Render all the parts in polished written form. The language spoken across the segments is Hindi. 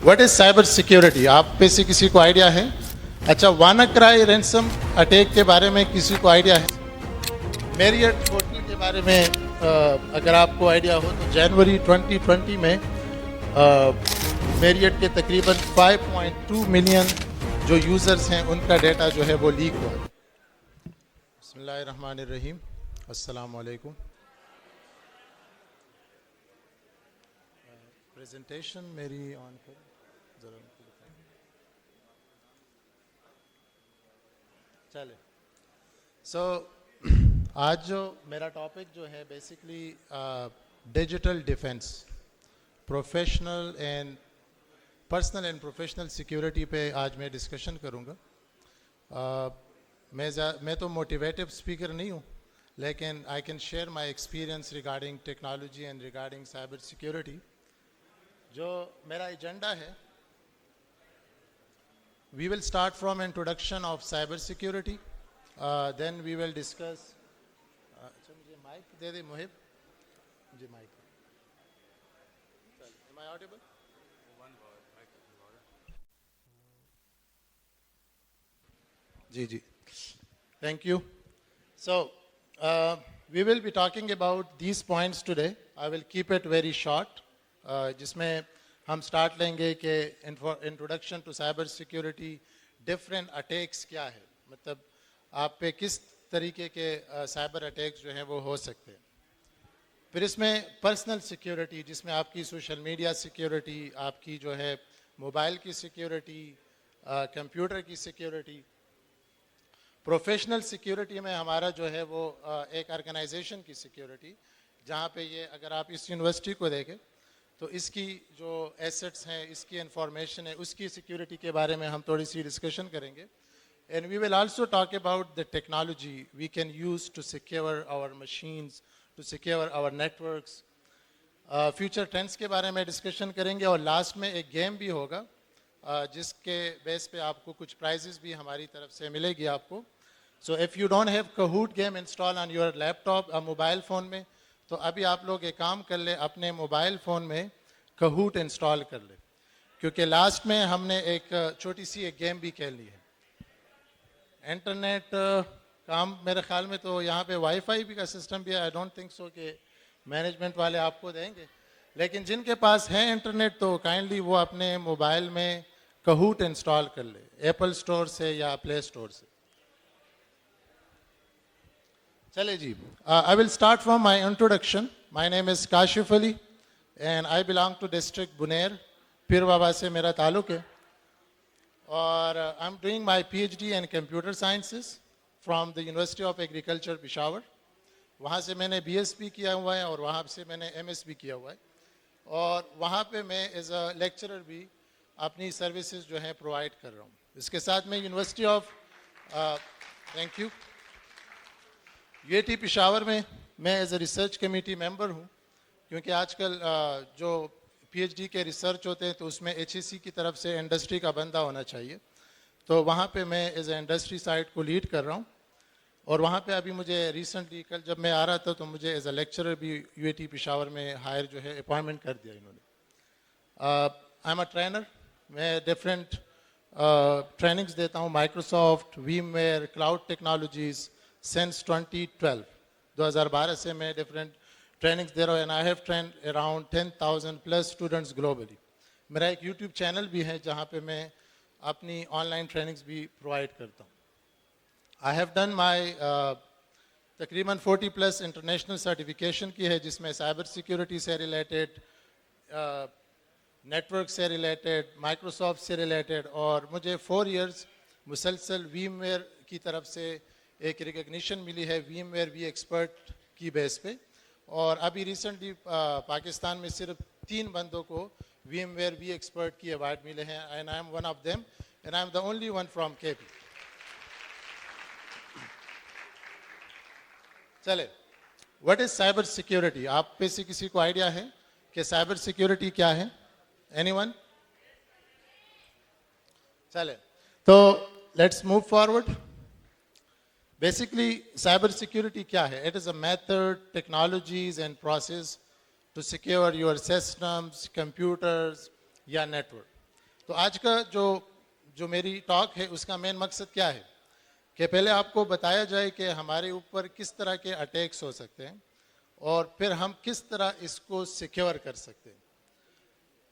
What is cyber security? आप में से किसी को आइडिया है? अच्छा, वानाक्राई रैंसम अटैक के बारे में किसी को आइडिया है? मैरियट होटल के बारे में अगर आपको आइडिया हो तो जनवरी 2020 में मैरियट के तकरीबन 5.2 मिलियन जो यूज़र्स हैं उनका डेटा जो है वो लीक हुआ। बिस्मिल्लाहिर्रहमानिर्रहीम, अस्सलाम वालेकुम। प्रेजेंटेशन मेरी ऑन कर जरा चले। आज जो मेरा टॉपिक जो है basically digital defence, professional and personal and professional security पे आज मैं डिस्कशन करूँगा। मैं तो मोटिवेटिव स्पीकर नहीं हूँ, लेकिन I can share my experience regarding technology and regarding cyber security. जो मेरा एजेंडा है, we will start from introduction of cyber security, then we will discuss अच्छा मुझे माइक दे दे मुहिब, मुझे माइक। am I audible? जी जी, thank you. So we will be talking about these points today. I will keep it very short, जिसमें हम स्टार्ट लेंगे कि introduction to cyber security, different attacks क्या है, मतलब आप पे किस तरीके के साइबर अटैक्स जो हैं वो हो सकते हैं। फिर इसमें पर्सनल सिक्योरिटी, जिसमें आपकी सोशल मीडिया सिक्योरिटी, आपकी जो है मोबाइल की सिक्योरिटी, कंप्यूटर की सिक्योरिटी। प्रोफेशनल सिक्योरिटी में हमारा जो है वो एक ऑर्गेनाइजेशन की सिक्योरिटी, जहाँ पे ये अगर आप इस यूनिवर्सिटी को देखें तो इसकी जो एसेट्स हैं, इसकी इंफॉर्मेशन है, उसकी सिक्योरिटी के बारे में हम थोड़ी सी डिस्कशन करेंगे। And we will also talk about the technology we can use to secure our machines, to secure our networks. Future trends के बारे में डिस्कशन करेंगे और लास्ट में एक गेम भी होगा, जिसके बेस पे आपको कुछ प्राइजेस भी हमारी तरफ से मिलेगी आपको। So if you don't have कहूट game install on your laptop और मोबाइल फ़ोन में, तो अभी आप लोग एक काम कर ले, अपने मोबाइल फ़ोन में कहूट इंस्टॉल कर ले, क्योंकि लास्ट में हमने एक छोटी सी एक गेम भी खेलनी है। इंटरनेट काम मेरे ख्याल में तो यहाँ पे वाईफाई भी का सिस्टम भी है। आई डोंट थिंक सो कि मैनेजमेंट वाले आपको देंगे, लेकिन जिनके पास है इंटरनेट तो काइंडली वो अपने मोबाइल में कहूट इंस्टॉल कर ले, एप्पल स्टोर से या प्ले स्टोर से। चले जी, I will start from my introduction. My name is Kashif Ali and I belong to district Buner, पीर बाबा से मेरा ताल्लुक है। और I'm doing my PhD in computer sciences from the University of Agriculture Peshawar. वहाँ से मैंने BSc किया हुआ है और वहाँ से मैंने MS भी किया हुआ है, और वहाँ पे मैं एज अ लेक्चरर भी अपनी सर्विसेज जो है प्रोवाइड कर रहा हूँ। इसके साथ मैं university of thank you UAT Peshawar में मैं as a research committee member हूँ, क्योंकि आजकल जो PhD के रिसर्च होते हैं तो उसमें HEC की तरफ से इंडस्ट्री का बंदा होना चाहिए, तो वहाँ पे मैं एज ए इंडस्ट्री साइड को लीड कर रहा हूँ। और वहाँ पे अभी मुझे रिसेंटली कल जब मैं आ रहा था तो मुझे एज ए लेक्चरर भी UAT पेशावर में हायर जो है अपॉइंटमेंट कर दिया इन्होंने। आई एम अ ट्रेनर, मैं डिफरेंट ट्रेनिंग्स देता हूँ, माइक्रोसॉफ्ट, वीमवेयर, क्लाउड टेक्नोलॉजीज़ since 2012 से मैं डिफरेंट ट्रेनिंग्स दे रहा हूँ, and I have train around 10,000 plus students globally. मेरा एक यूट्यूब चैनल भी है जहाँ पे मैं अपनी ऑनलाइन ट्रेनिंग्स भी प्रोवाइड करता हूँ। आई हैव डन माई तकरीबन 40 प्लस इंटरनेशनल सर्टिफिकेशन की है, जिसमें साइबर सिक्योरिटी से रिलेटेड, नेटवर्क से रिलेटेड, माइक्रोसॉफ्ट से रिलेटेड, और मुझे 4 इयर्स मुसलसल वीमवेयर की तरफ से एक रिकग्निशन मिली है, वीमवेयर वी एक्सपर्ट की बेस पे। और अभी रिसेंटली पाकिस्तान में सिर्फ 3 बंदों को वीमवेयर वी एक्सपर्ट की अवार्ड मिले हैं, and I am one of them and I am the only one from KP। चले, व्हाट इज साइबर सिक्योरिटी? आप पे से किसी को आइडिया है कि साइबर सिक्योरिटी क्या है? एनीवन? चले, तो let's move forward. Basically cyber security क्या है? It is a method, technologies and process to secure your systems, computers या network. तो आज का जो मेरी टॉक है उसका मेन मकसद क्या है कि पहले आपको बताया जाए कि हमारे ऊपर किस तरह के अटैक्स हो सकते हैं और फिर हम किस तरह इसको सिक्योर कर सकते हैं।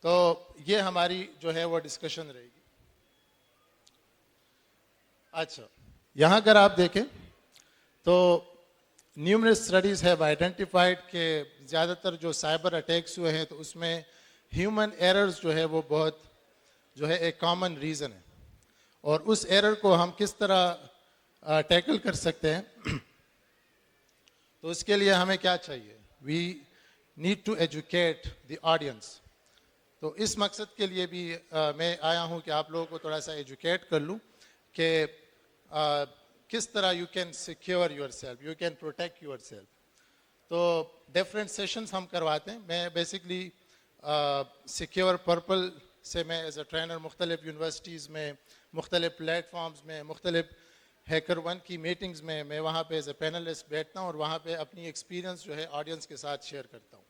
तो ये हमारी जो है वो डिस्कशन रहेगी। अच्छा, यहाँ अगर आप देखें तो न्यूमरस स्टडीज़ हैव आइडेंटिफाइड कि ज़्यादातर जो साइबर अटैक्स हुए हैं तो उसमें ह्यूमन एरर्स जो है वो बहुत जो है एक कॉमन रीज़न है, और उस एरर को हम किस तरह टैकल कर सकते हैं तो उसके लिए हमें क्या चाहिए, we need to educate the audience. तो इस मकसद के लिए भी मैं आया हूँ कि आप लोगों को थोड़ा सा एजुकेट कर लूँ कि किस तरह you can secure your self, you can protect your self. तो डिफरेंट सेशंस हम करवाते हैं। मैं बेसिकली सिक्योर पर्पल से मैं एज अ ट्रेनर मुख्तलिफ यूनिवर्सिटीज़ में, मुख्तलिफ प्लेटफॉर्म्स में, मुख्तलिफ हैकर वन की मीटिंग्स में मैं वहाँ पे एज ए पैनलिस्ट बैठता हूँ और वहाँ पे अपनी एक्सपीरियंस जो है ऑडियंस के साथ शेयर करता हूँ।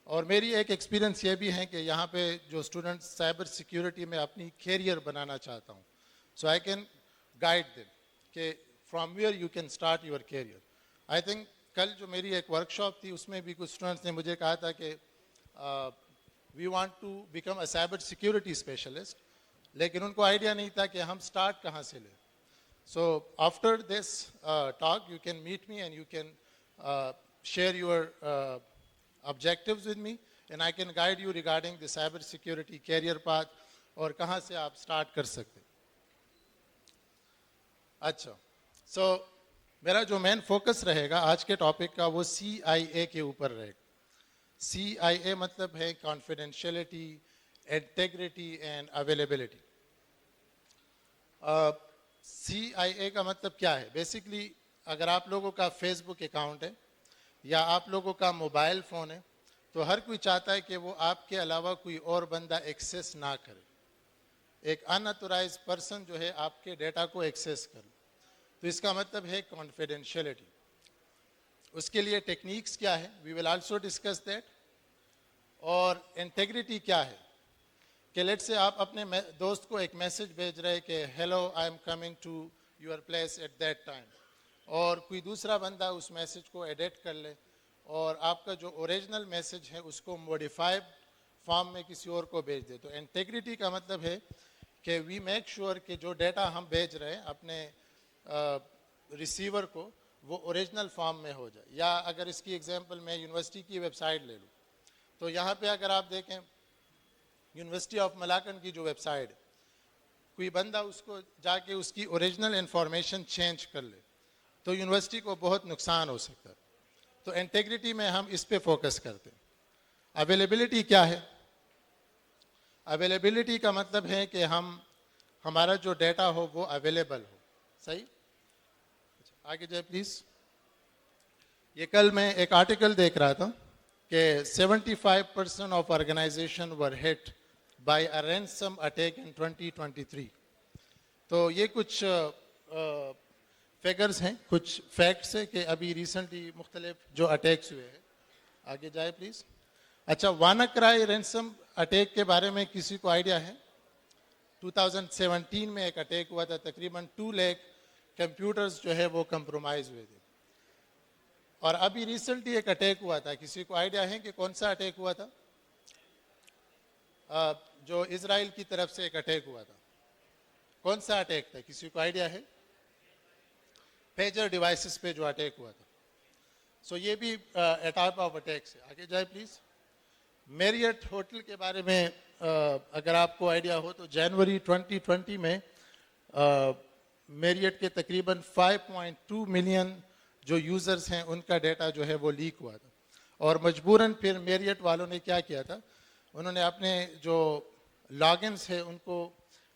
और मेरी एक एक्सपीरियंस ये भी है कि यहाँ पे जो स्टूडेंट्स साइबर सिक्योरिटी में अपनी कैरियर बनाना चाहता हूँ, so I can guide them कि from where you can start your career. I think कल जो मेरी एक वर्कशॉप थी उसमें भी कुछ स्टूडेंट्स ने मुझे कहा था कि we want to become a cyber security specialist, लेकिन उनको आइडिया नहीं था कि हम स्टार्ट कहाँ से लें। So after this talk you can meet me and you can share your objectives with me and I can guide you regarding the cyber security career path और कहाँ से आप start कर सकते। अच्छा, so मेरा जो मेन फोकस रहेगा आज के टॉपिक का वो CIA के ऊपर रहेगा। CIA मतलब है confidentiality, integrity and availability. CIA का मतलब क्या है? बेसिकली अगर आप लोगों का फेसबुक अकाउंट है या आप लोगों का मोबाइल फ़ोन है तो हर कोई चाहता है कि वो आपके अलावा कोई और बंदा एक्सेस ना करे, एक अनऑथराइज पर्सन जो है आपके डेटा को एक्सेस करे। तो इसका मतलब है कॉन्फिडेंशियलिटी। उसके लिए टेक्निक्स क्या है, we will also discuss that. और इंटेग्रिटी क्या है कि लेट्स से आप अपने दोस्त को एक मैसेज भेज रहे हैं कि hello I am coming to your place at that time, और कोई दूसरा बंदा उस मैसेज को एडिट कर ले और आपका जो ओरिजिनल मैसेज है उसको मॉडिफाइड फॉर्म में किसी और को भेज दे। तो इंटेग्रिटी का मतलब है कि वी मेक श्योर कि जो डेटा हम भेज रहे हैं अपने रिसीवर को वो ओरिजिनल फॉर्म में हो जाए। या अगर इसकी एग्जांपल मैं यूनिवर्सिटी की वेबसाइट ले लूँ तो यहाँ पे अगर आप देखें यूनिवर्सिटी ऑफ मलाकन की जो वेबसाइट है, कोई बंदा उसको जाके उसकी ओरिजिनल इंफॉर्मेशन चेंज कर ले तो यूनिवर्सिटी को बहुत नुकसान हो सकता है। तो इंटेग्रिटी में हम इस पे फोकस करते हैं। अवेलेबिलिटी क्या है? अवेलेबिलिटी का मतलब है कि हमारा जो डेटा हो वो अवेलेबल हो। सही, आगे जाए प्लीज। ये कल मैं एक आर्टिकल देख रहा था कि 75% of organisation were hit by a ransom attack in 2023। तो ये कुछ फिगर्स हैं, कुछ फैक्ट्स है कि अभी रिसेंटली मुख्तलिफ जो अटैक्स हुए हैं। आगे जाए प्लीज। अच्छा, वानाक्राई रैंसम अटैक के बारे में किसी को आइडिया है? 2017 में एक अटैक हुआ था, तकरीबन 2 लाख कंप्यूटर्स जो है वो कंप्रोमाइज हुए थे। और अभी रिसेंटली एक अटैक हुआ था, किसी को आइडिया है कि कौन सा अटैक हुआ था? जो इजराइल की तरफ से एक अटैक हुआ था, कौन सा अटैक था, किसी को आइडिया है? पेजर डिवाइसेस पे जो अटैक हुआ था। सो ये भी टाइप ऑफ अटैक्स है। आगे जाए प्लीज। मैरियट होटल के बारे में अगर आपको आइडिया हो तो जनवरी 2020 में मैरियट के तकरीबन 5.2 मिलियन जो यूज़र्स हैं उनका डेटा जो है वो लीक हुआ था। और मजबूरन फिर मैरियट वालों ने क्या किया था, उन्होंने अपने जो लॉगिन्स है उनको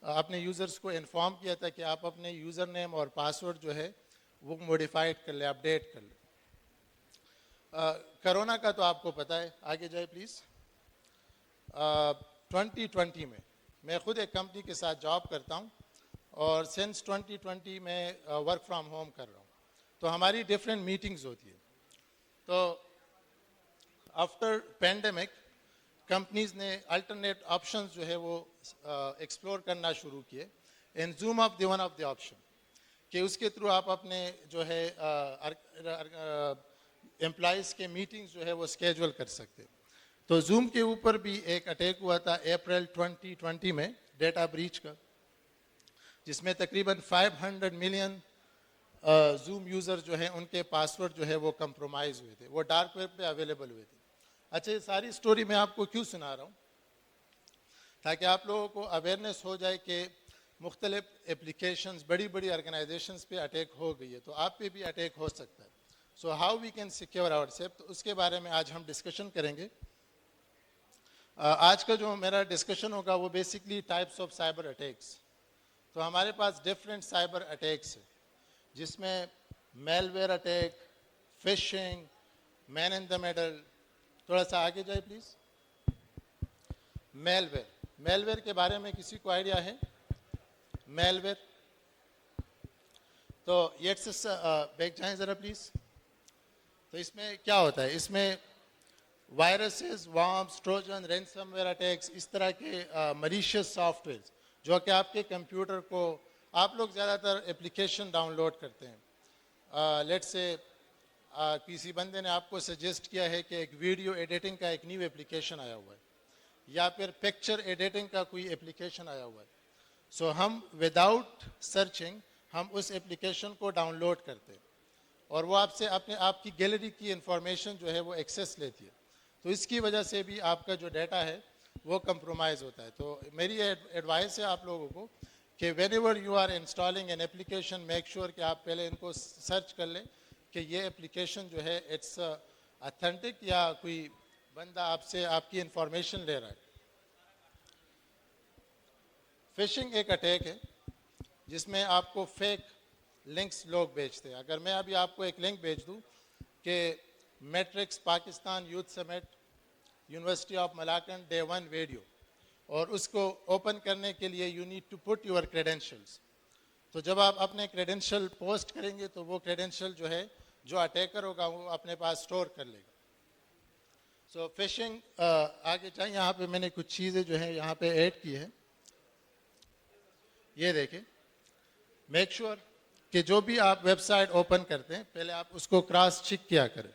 अपने यूज़र्स को इन्फॉर्म किया था कि आप अपने यूज़र नेम और पासवर्ड जो है वो मॉडिफाइड कर ले, अपडेट कर ले। कोरोना का तो आपको पता है। आगे जाए प्लीज़। 2020 में मैं खुद एक कंपनी के साथ जॉब करता हूँ और सिंस 2020 में वर्क फ्रॉम होम कर रहा हूँ। तो हमारी डिफरेंट मीटिंग्स होती है। तो आफ्टर पेंडेमिक कंपनीज ने अल्टरनेट ऑप्शंस जो है वो एक्सप्लोर करना शुरू किए इन zoom of the one of the option कि उसके थ्रू आप अपने जो है एम्प्लॉयज़ के मीटिंग्स जो है वो स्केजुअल कर सकते। तो जूम के ऊपर भी एक अटैक हुआ था अप्रैल 2020 में, डेटा ब्रीच का, जिसमें तकरीबन 500 मिलियन जूम यूज़र जो है उनके पासवर्ड जो है वो कंप्रोमाइज़ हुए थे, वो डार्क वेब पे अवेलेबल हुए थे। अच्छा, ये सारी स्टोरी मैं आपको क्यों सुना रहा हूँ? ताकि आप लोगों को अवेयरनेस हो जाए कि मुख्तलिफ एप्लीकेशंस बड़ी बड़ी ऑर्गेनाइजेशंस पे अटैक हो गई है, तो आप पे भी अटैक हो सकता है। So how we can secure ourself, तो उसके बारे में आज हम डिस्कशन करेंगे। आज का जो मेरा डिस्कशन होगा वो basically types of cyber attacks. तो हमारे पास डिफरेंट साइबर अटैक्स है, जिसमें malware attack, fishing, man in the middle. थोड़ा सा आगे जाए प्लीज़। मेलवेयर के बारे में किसी को आइडिया है? मेलवेयर, तो ये बैक जाएं ज़रा प्लीज़। तो इसमें क्या होता है? इसमें viruses, worms, Trojan, ransomware attacks, इस तरह के मलिशियस सॉफ्टवेयर जो कि आपके कंप्यूटर को, आप लोग ज़्यादातर एप्लीकेशन डाउनलोड करते हैं। लेट्स से किसी बंदे ने आपको सजेस्ट किया है कि एक वीडियो एडिटिंग का एक न्यू एप्लीकेशन आया हुआ है, या फिर पिक्चर एडिटिंग का कोई एप्लीकेशन आया हुआ है। सो हम विदाउट सर्चिंग हम उस एप्लीकेशन को डाउनलोड करते हैं और वो आपसे अपने आपकी गैलरी की इंफॉर्मेशन जो है वो एक्सेस लेती है। तो इसकी वजह से भी आपका जो डाटा है वो कंप्रोमाइज़ होता है। तो मेरी एडवाइस है आप लोगों को कि whenever you are installing an application, make sure कि आप पहले इनको सर्च कर लें कि ये एप्लीकेशन जो है इट्स ऑथेंटिक या कोई बंदा आपसे आपकी इंफॉर्मेशन ले रहा है। फिशिंग एक अटैक है जिसमें आपको फेक लिंक्स लोग भेजते हैं। अगर मैं अभी आपको एक लिंक भेज दूं कि matrix Pakistan youth summit, university of Malakand day 1 video, और उसको ओपन करने के लिए you need to put your credentials. तो जब आप अपने क्रेडेंशियल पोस्ट करेंगे तो वो क्रेडेंशियल जो है जो अटैकर होगा वो अपने पास स्टोर कर लेगा। सो फिशिंग आगे चाहिए। यहाँ पे मैंने कुछ चीज़ें जो है यहाँ पे ऐड की है, ये देखें। मेक श्योर कि जो भी आप वेबसाइट ओपन करते हैं पहले आप उसको क्रॉस चेक किया करें।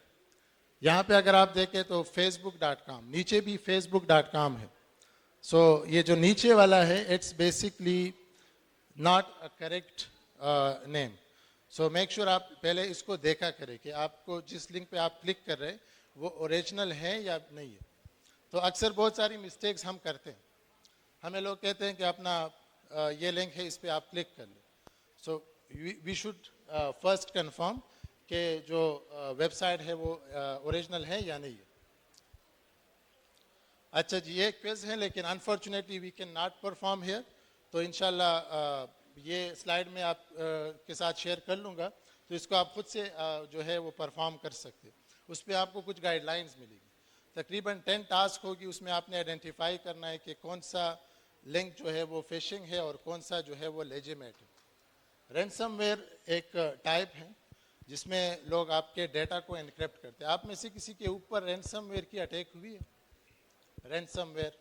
यहाँ पे अगर आप देखें तो facebook.com, नीचे भी facebook.com है। सो ये जो नीचे वाला है it's basically not a correct name. So make sure आप पहले इसको देखा करें कि आपको जिस लिंक पे आप क्लिक कर रहे हैं वो ओरिजिनल है या नहीं है। तो अक्सर बहुत सारी मिस्टेक्स हम करते हैं। हमें लोग कहते हैं कि अपना ये लिंक है, इस पे आप क्लिक कर लें। So we should first confirm कि जो वेबसाइट है वो ओरिजिनल है या नहीं है। अच्छा जी, ये क्विज है लेकिन unfortunately we can not perform here. तो इंशाल्लाह ये स्लाइड में आप के साथ शेयर कर लूँगा, तो इसको आप खुद से जो है वो परफॉर्म कर सकते। उस पर आपको कुछ गाइडलाइंस मिलेगी, तकरीबन 10 टास्क होगी। उसमें आपने आइडेंटिफाई करना है कि कौन सा लिंक जो है वो फिशिंग है और कौन सा जो है वो लेजिमेट है। रैंसमवेयर एक टाइप है जिसमें लोग आपके डेटा को एनक्रिप्ट करते हैं। आप में से किसी के ऊपर रैंसमवेयर की अटैक हुई है? रैंसमवेयर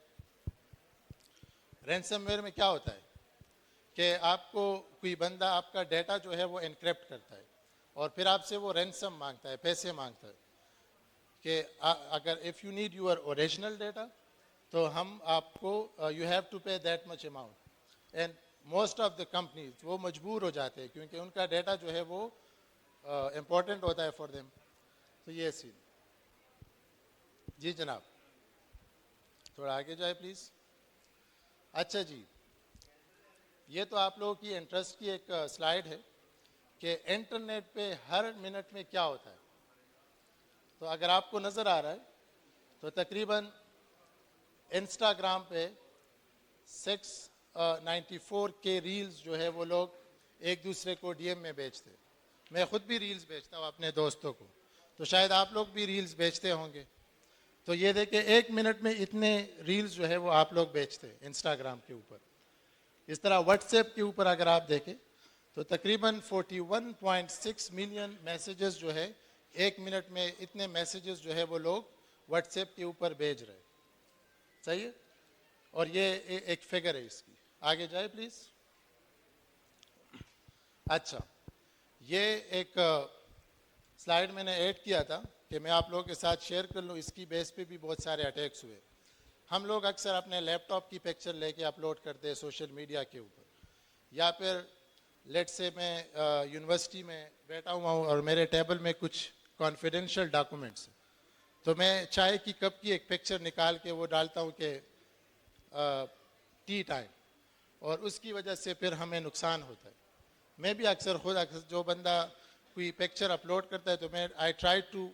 में क्या होता है कि आपको कोई बंदा आपका डेटा जो है वो एनक्रिप्ट करता है और फिर आपसे वो रैंसम मांगता है, पैसे मांगता है कि अगर if you need your original data तो हम आपको यू हैव टू पे that much amount. And most of the companies वो मजबूर हो जाते हैं क्योंकि उनका डेटा जो है वो इम्पोर्टेंट होता है फॉर देम। तो ये सीन जी जनाब, थोड़ा आगे जाए प्लीज़। अच्छा जी, ये तो आप लोगों की इंटरेस्ट की एक स्लाइड है कि इंटरनेट पे हर मिनट में क्या होता है। तो अगर आपको नज़र आ रहा है तो तकरीबन इंस्टाग्राम पे 694 के रील्स जो है वो लोग एक दूसरे को डीएम में भेजते हैं। मैं ख़ुद भी रील्स भेजता हूँ अपने दोस्तों को, तो शायद आप लोग भी रील्स भेजते होंगे। तो ये देखें, एक मिनट में इतने रील्स जो है वो आप लोग भेजते हैं इंस्टाग्राम के ऊपर। इस तरह व्हाट्सएप के ऊपर अगर आप देखें तो तकरीबन 41.6 मिलियन मैसेजेस जो है एक मिनट में, इतने मैसेजेस जो है वो लोग व्हाट्सएप के ऊपर भेज रहे हैं। सही है। और ये एक फिगर है इसकी, आगे जाए प्लीज। अच्छा, ये एक स्लाइड मैंने ऐड किया था कि मैं आप लोगों के साथ शेयर कर लूँ, इसकी बेस पे भी बहुत सारे अटैक्स हुए। हम लोग अक्सर अपने लैपटॉप की पिक्चर लेके अपलोड करते हैं सोशल मीडिया के ऊपर, या फिर लेट से मैं यूनिवर्सिटी में बैठा हुआ हूँ और मेरे टेबल में कुछ कॉन्फिडेंशियल डॉक्यूमेंट्स, तो मैं चाय की कप की एक पिक्चर निकाल के वो डालता हूँ कि टी टाइम, और उसकी वजह से फिर हमें नुकसान होता है। मैं भी अक्सर खुद जो बंदा कोई पिक्चर अपलोड करता है तो मैं I try to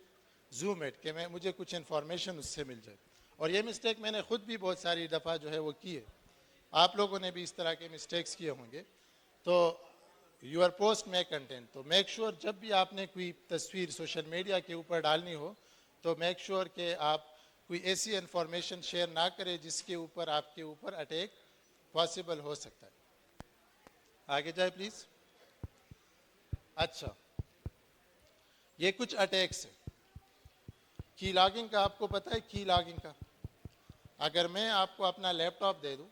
zoom it कि मैं मुझे कुछ इन्फॉर्मेशन उससे मिल जाए। और ये मिस्टेक मैंने खुद भी बहुत सारी दफ़ा जो है वो की है, आप लोगों ने भी इस तरह के मिस्टेक्स किए होंगे। तो यूर पोस्ट में कंटेंट, तो मेक श्योर जब भी आपने कोई तस्वीर सोशल मीडिया के ऊपर डालनी हो तो मेक श्योर कि आप कोई ऐसी इन्फॉर्मेशन शेयर ना करें जिसके ऊपर आपके ऊपर अटैक पॉसिबल हो सकता है। आगे जाए प्लीज। अच्छा, ये कुछ अटैक्स है की लॉगिंग का। आपको पता है की लॉगिंग का? अगर मैं आपको अपना लैपटॉप दे दूं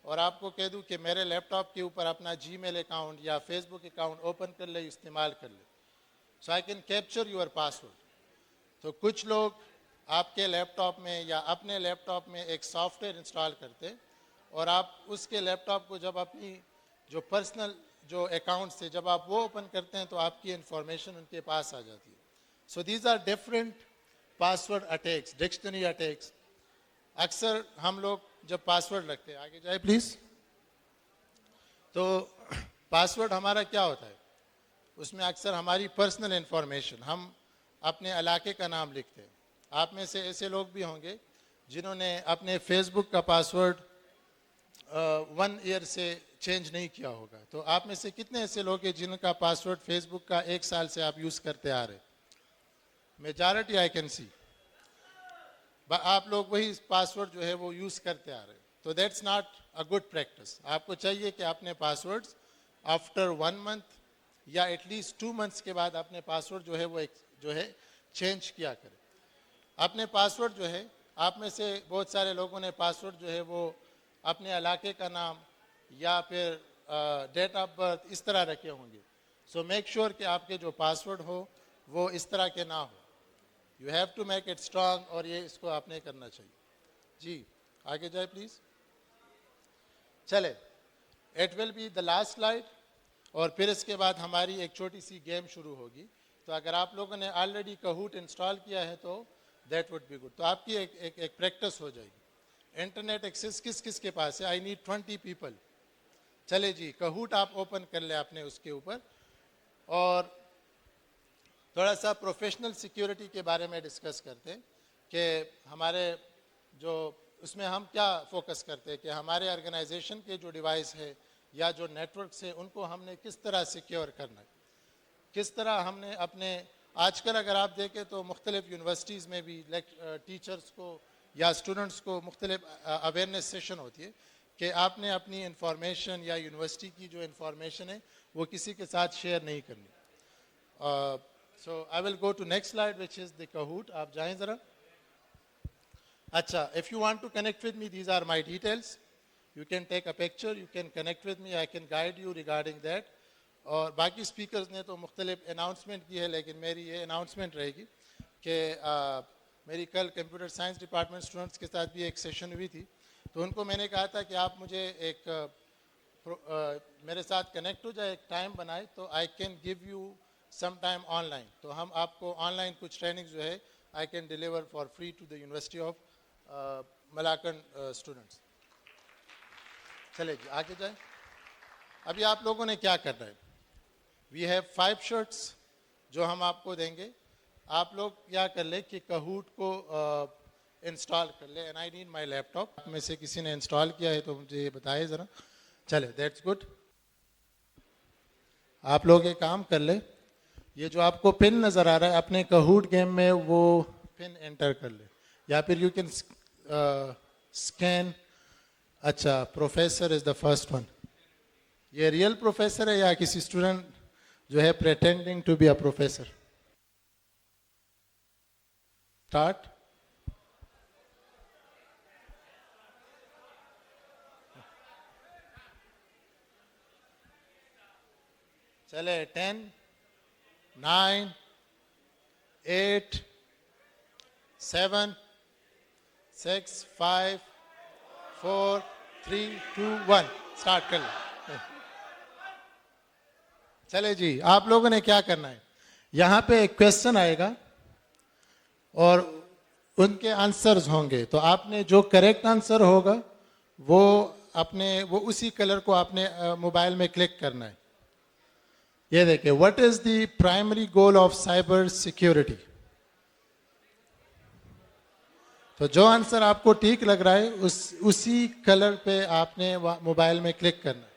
और आपको कह दूं कि मेरे लैपटॉप के ऊपर अपना जीमेल अकाउंट या फेसबुक अकाउंट ओपन कर ले, इस्तेमाल कर ले, so I can capture your password. तो कुछ लोग आपके लैपटॉप में या अपने लैपटॉप में एक सॉफ्टवेयर इंस्टॉल करते और आप उसके लैपटॉप को जब अपनी जो पर्सनल जो अकाउंट्स थे जब आप वो ओपन करते हैं तो आपकी इंफॉर्मेशन उनके पास आ जाती है। So these are different password attacks, dictionary attacks. अक्सर हम लोग जब पासवर्ड रखते हैं, आगे जाए प्लीज, तो पासवर्ड हमारा क्या होता है, उसमें अक्सर हमारी पर्सनल इंफॉर्मेशन, हम अपने इलाके का नाम लिखते हैं। आप में से ऐसे लोग भी होंगे जिन्होंने अपने फेसबुक का पासवर्ड 1 ईयर से चेंज नहीं किया होगा। तो आप में से कितने ऐसे लोग हैं जिनका पासवर्ड फेसबुक का 1 साल से आप यूज करते आ रहे? मेजॉरिटी आई कैन सी, आप लोग वही पासवर्ड जो है वो यूज करते आ रहे हैं। तो that's not a good practice. आपको चाहिए कि अपने पासवर्ड्स आफ्टर 1 मंथ या एटलीस्ट 2 मंथ्स के बाद अपने पासवर्ड जो है वो जो है चेंज किया करें। अपने पासवर्ड जो है, आप में से बहुत सारे लोगों ने पासवर्ड जो है वो अपने इलाके का नाम या फिर डेट ऑफ बर्थ इस तरह रखे होंगे। सो मेक श्योर कि आपके जो पासवर्ड हो वो इस तरह के ना हो। You have to make it strong, और ये इसको आपने करना चाहिए। जी आगे जाए प्लीज। चले, it will be the last slide, और फिर इसके बाद हमारी एक छोटी सी गेम शुरू होगी। तो अगर आप लोगों ने ऑलरेडी कहूट इंस्टॉल किया है तो दैट वुड बी गुड। तो आपकी एक प्रैक्टिस हो जाएगी। इंटरनेट एक्सेस किस किस के पास है? I need 20 people. चले जी, कहूट आप ओपन कर ले अपने उसके ऊपर, और थोड़ा सा प्रोफेशनल सिक्योरिटी के बारे में डिस्कस करते हैं कि हमारे जो उसमें हम क्या फोकस करते हैं कि हमारे ऑर्गेनाइजेशन के जो डिवाइस है या जो नेटवर्क्स है उनको हमने किस तरह सिक्योर करना है, किस तरह हमने अपने आजकल अगर आप देखें तो मुख्तलिफ यूनिवर्सिटीज़ में भी टीचर्स को या स्टूडेंट्स को मुख्तलिफ अवेयरनेस सेशन होती है कि आपने अपनी इंफॉर्मेशन या यूनिवर्सिटी की जो इंफॉर्मेशन है वो किसी के साथ शेयर नहीं करनी। So I will go to next slide, which is the Kahoot. आप जाएं ज़रा। अच्छा, if you want to connect with me, these are my details. You can take a picture, you can connect with me, I can guide you regarding that. और बाकी स्पीकर्स ने तो मुख्तलिफ अनाउंसमेंट की है, लेकिन मेरी ये अनाउंसमेंट रहेगी कि मेरी कल कंप्यूटर साइंस डिपार्टमेंट स्टूडेंट्स के साथ भी एक सेशन हुई थी, तो उनको मैंने कहा था कि आप मुझे मेरे साथ कनेक्ट हो जाए, एक टाइम बनाए तो I can give you some time online. तो हम आपको ऑनलाइन कुछ ट्रेनिंग जो है I can deliver for free to the university of Malakand students. चले जी आगे जाए। अभी आप लोगों ने क्या करना है, वी हैव 5 शर्ट्स जो हम आपको देंगे। आप लोग क्या कर ले कि कहूट को इंस्टॉल कर ले, and I need my laptop. में से किसी ने इंस्टॉल किया है तो मुझे ये बताए ज़रा। चले, दैट्स गुड। आप लोग एक काम कर ले, ये जो आपको पिन नज़र आ रहा है अपने कहूट गेम में वो पिन एंटर कर ले, या फिर यू कैन स्कैन। अच्छा, professor is the first one. ये रियल प्रोफेसर है या किसी स्टूडेंट जो है pretending to be a professor? Start. चले 10, 9, 8, 7, 6, 5, 4, 3, 2, 1 स्टार्ट कर ले। चले जी, आप लोगों ने क्या करना है, यहाँ पे एक क्वेश्चन आएगा और उनके आंसर्स होंगे, तो आपने जो करेक्ट आंसर होगा वो उसी कलर को आपने मोबाइल में क्लिक करना है। ये देखिए, what is the primary goal of cyber security. तो जो आंसर आपको ठीक लग रहा है उसी कलर पे आपने मोबाइल में क्लिक करना है।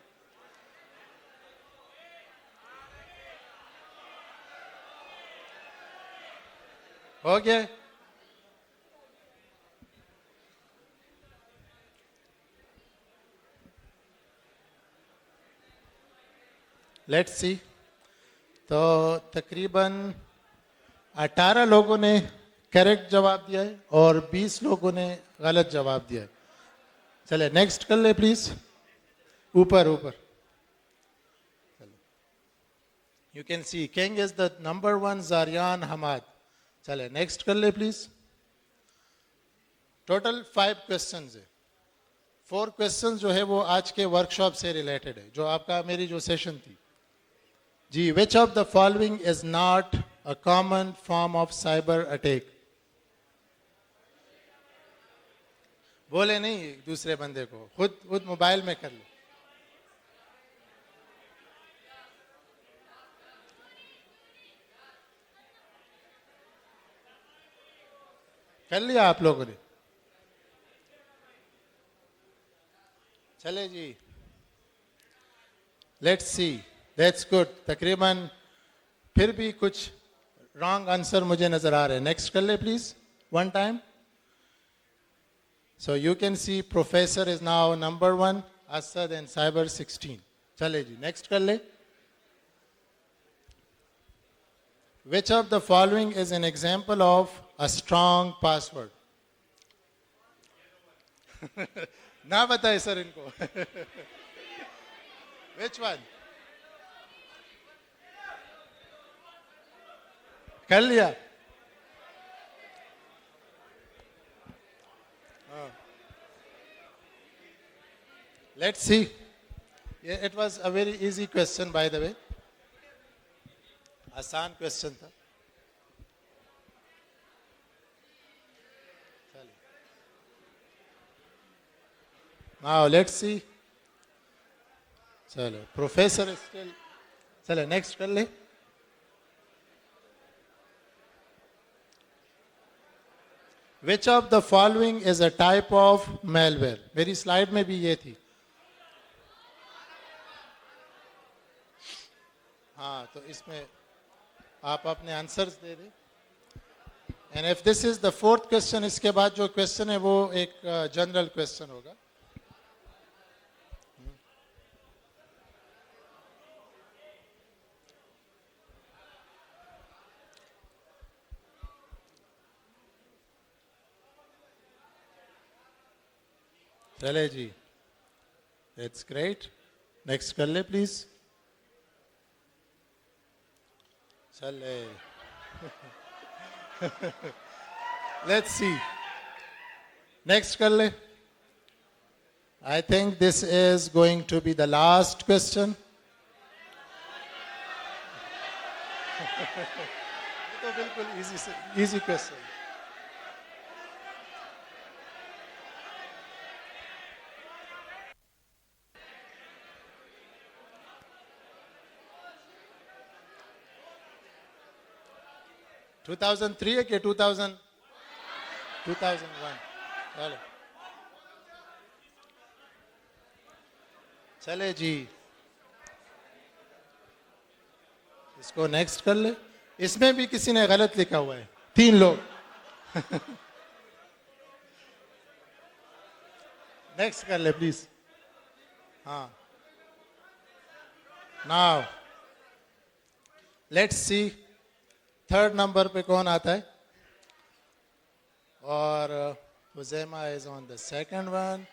हो गया? Let's see. तो तकरीबन 18 लोगों ने करेक्ट जवाब दिया है और 20 लोगों ने गलत जवाब दिया है। चले नेक्स्ट कर ले प्लीज। ऊपर ऊपर you can see king is the number 1 जारियान Hammad. चले नेक्स्ट कर ले प्लीज। टोटल 5 क्वेश्चंस है। 4 क्वेश्चंस जो है वो आज के वर्कशॉप से रिलेटेड है, जो आपका मेरी जो सेशन थी जी। Which of the following is not a common form of cyber attack. बोले नहीं दूसरे बंदे को, खुद मोबाइल में कर लो। कर लिया आप लोगों ने? चले जी, लेट्स सी। That's good. तकरीबन फिर भी कुछ रॉन्ग आंसर मुझे नजर आ रहे हैं। नेक्स्ट कर ले please one time. So you can see professor is now number 1, Asad and Cyber 16. चले जी next कर ले। Which of the following is an example of a strong password? ना बताए सर इनको। Which one? कर लिया? Let's see. Yeah, it was a very easy question, by the way. आसान क्वेश्चन था। Now let's see. चलो प्रोफेसर is still. चलो नेक्स्ट कर ले। Which of the following is a type of malware? मेरी स्लाइड में भी ये थी। हाँ, तो इसमें आप अपने आंसर्स दे दें। And if this is the 4th question, इसके बाद जो क्वेश्चन है वो एक जनरल क्वेश्चन होगा। चले जी, इट्स ग्रेट। नेक्स्ट कर ले प्लीज। चले। Let's see. नेक्स्ट कर ले। I think this is going to be the last question. तो बिल्कुल इजी क्वेश्चन। टू 2003 है कि 2001? चलो चले जी, इसको नेक्स्ट कर ले। इसमें भी किसी ने गलत लिखा हुआ है, 3 लोग। नेक्स्ट कर ले प्लीज। हाँ, now let's see 3rd number पे कौन आता है। और Huzaima is on the 2nd one.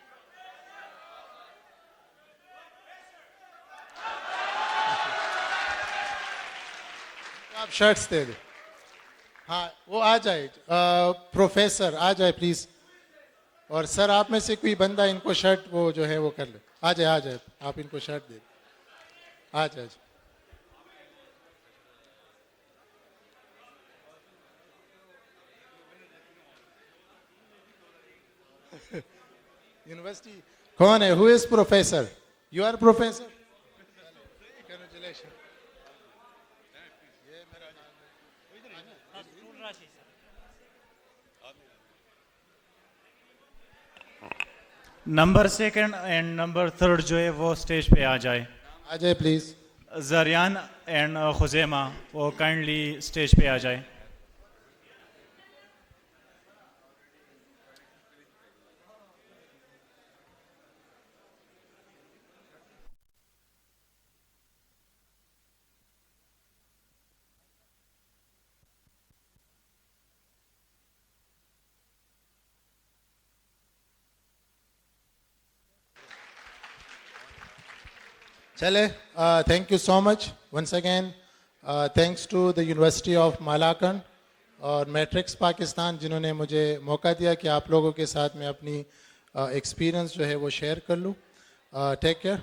सब शर्ट्स दे दे। हाँ वो आ जाए, प्रोफेसर आ जाए प्लीज। और सर आप में से कोई बंदा इनको शर्ट वो जो है वो कर ले, आ जाए आ जाए, आप इनको शर्ट दे, आ जाए। यूनिवर्सिटी कौन है? Who is professor? You are professor? Congratulations. Number second and number third जो है वो स्टेज पे आ जाए। आ जाए प्लीज। जरियान एंड खुजैमा वो काइंडली स्टेज पे आ जाए। चले, thank you so much once again. Thanks to the university of Malakand और मैट्रिक्स पाकिस्तान जिन्होंने मुझे मौका दिया कि आप लोगों के साथ मैं अपनी एक्सपीरियंस जो है वो शेयर कर लूँ। Take care.